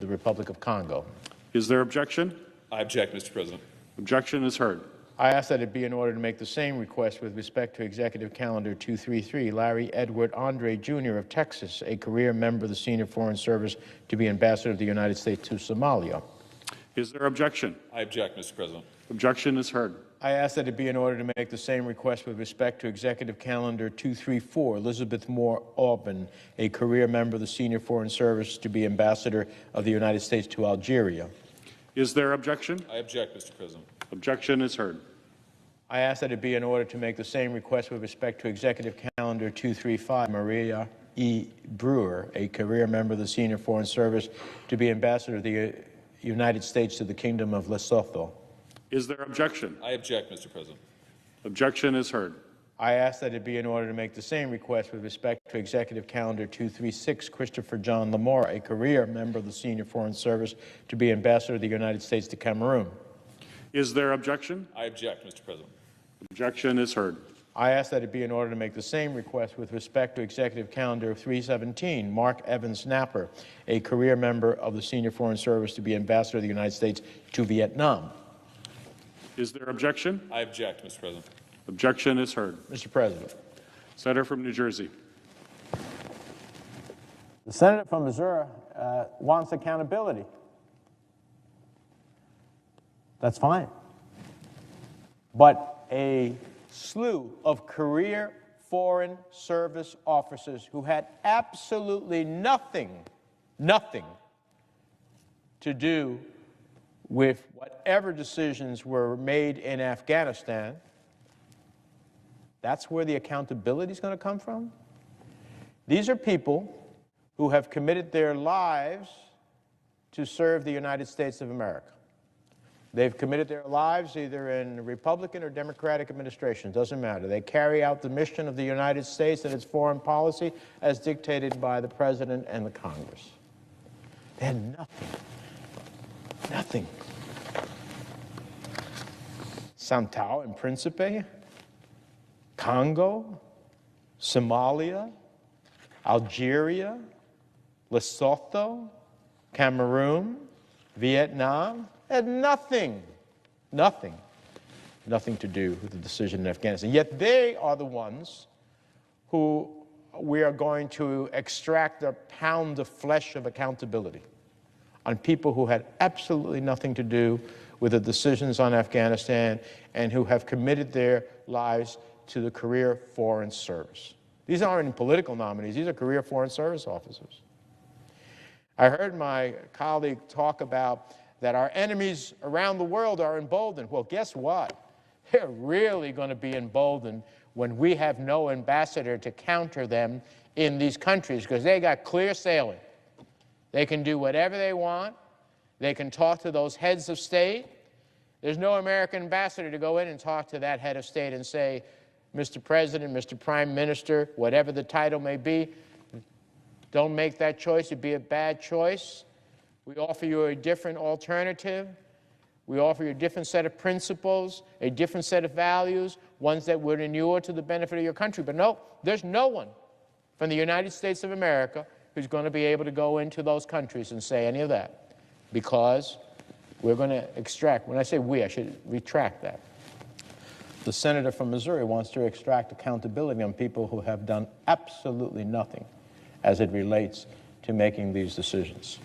the Republic of Congo. Is there objection? I object, Mr. President. Objection is heard. I ask that it be in order to make the same request with respect to Executive Calendar 233, Larry Edward Andre, Jr. of Texas, a career member of the Senior Foreign Service, to be Ambassador of the United States to Somalia. Is there objection? I object, Mr. President. Objection is heard. I ask that it be in order to make the same request with respect to Executive Calendar 234, Elizabeth Moore Auburn, a career member of the Senior Foreign Service, to be Ambassador of the United States to Algeria. Is there objection? I object, Mr. President. Objection is heard. I ask that it be in order to make the same request with respect to Executive Calendar 235, Maria E. Brewer, a career member of the Senior Foreign Service, to be Ambassador of the United States to the Kingdom of Lesotho. Is there objection? I object, Mr. President. Objection is heard. I ask that it be in order to make the same request with respect to Executive Calendar 236, Christopher John Lamora, a career member of the Senior Foreign Service, to be Ambassador of the United States to Cameroon. Is there objection? I object, Mr. President. Objection is heard. I ask that it be in order to make the same request with respect to Executive Calendar 317, Mark Evans Napper, a career member of the Senior Foreign Service, to be Ambassador of the United States to Vietnam. Is there objection? I object, Mr. President. Objection is heard. Mr. President. Senator from New Jersey. The senator from Missouri wants accountability. That's fine. But a slew of career foreign service officers who had absolutely nothing to do with whatever decisions were made in Afghanistan, that's where the accountability is going to come from? These are people who have committed their lives to serve the United States of America. They've committed their lives either in Republican or Democratic administration, doesn't matter. They carry out the mission of the United States and its foreign policy as dictated by the President and the Congress. They had nothing. Santao and Principe, Congo, Somalia, Algeria, Lesotho, Cameroon, Vietnam, had nothing to do with the decision in Afghanistan. Yet they are the ones who we are going to extract a pound of flesh of accountability on people who had absolutely nothing to do with the decisions on Afghanistan and who have committed their lives to the career foreign service. These aren't political nominees, these are career foreign service officers. I heard my colleague talk about that our enemies around the world are emboldened. Well, guess what? They're really going to be emboldened when we have no ambassador to counter them in these countries, because they got clear sailing. They can do whatever they want. They can talk to those heads of state. There's no American ambassador to go in and talk to that head of state and say, Mr. President, Mr. Prime Minister, whatever the title may be, don't make that choice. It'd be a bad choice. We offer you a different alternative. We offer you a different set of principles, a different set of values, ones that would inure to the benefit of your country. But no, there's no one from the United States of America who's going to be able to go into those countries and say any of that, because we're going to extract, when I say we, I should retract that. The senator from Missouri wants to extract accountability on people who have done absolutely nothing as it relates to making these decisions.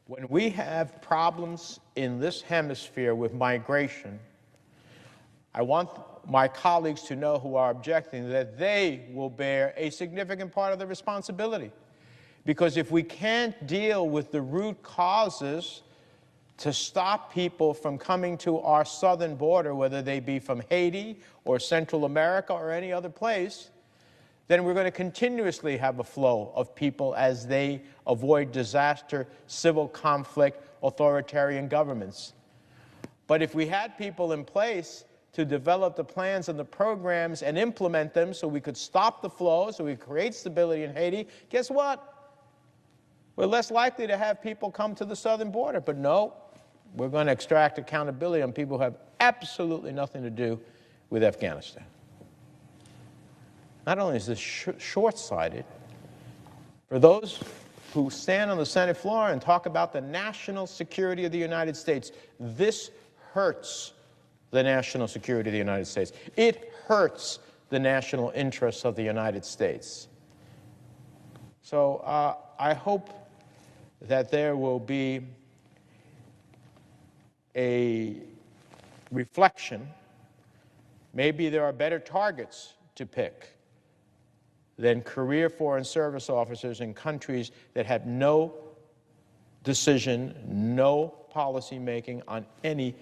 When we have problems in this hemisphere with migration, I want my colleagues to know who are objecting that they will bear a significant part of the responsibility. Because if we can't deal with the root causes to stop people from coming to our southern border, whether they be from Haiti or Central America or any other place, then we're going to continuously have a flow of people as they avoid disaster, civil conflict, authoritarian governments. But if we had people in place to develop the plans and the programs and implement them so we could stop the flow, so we create stability in Haiti, guess what? We're less likely to have people come to the southern border. But no, we're going to extract accountability on people who have absolutely nothing to do with Afghanistan. Not only is this short-sighted, for those who stand on the Senate floor and talk about the national security of the United States. This hurts the national security of the United States. It hurts the national interests of the United States. So I hope that there will be a reflection. Maybe there are better targets to pick than career foreign service officers in countries that have no decision, no policy making on any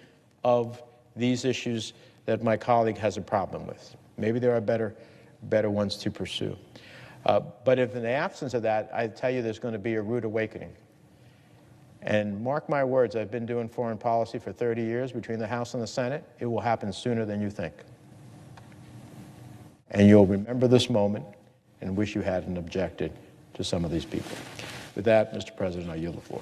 of these issues that my colleague has a problem with. Maybe there are better ones to pursue. But if in the absence of that, I tell you there's going to be a rude awakening. And mark my words, I've been doing foreign policy for 30 years between the House and the Senate. It will happen sooner than you think. And you'll remember this moment and wish you hadn't objected to some of these people. With that, Mr. President, I yield the floor.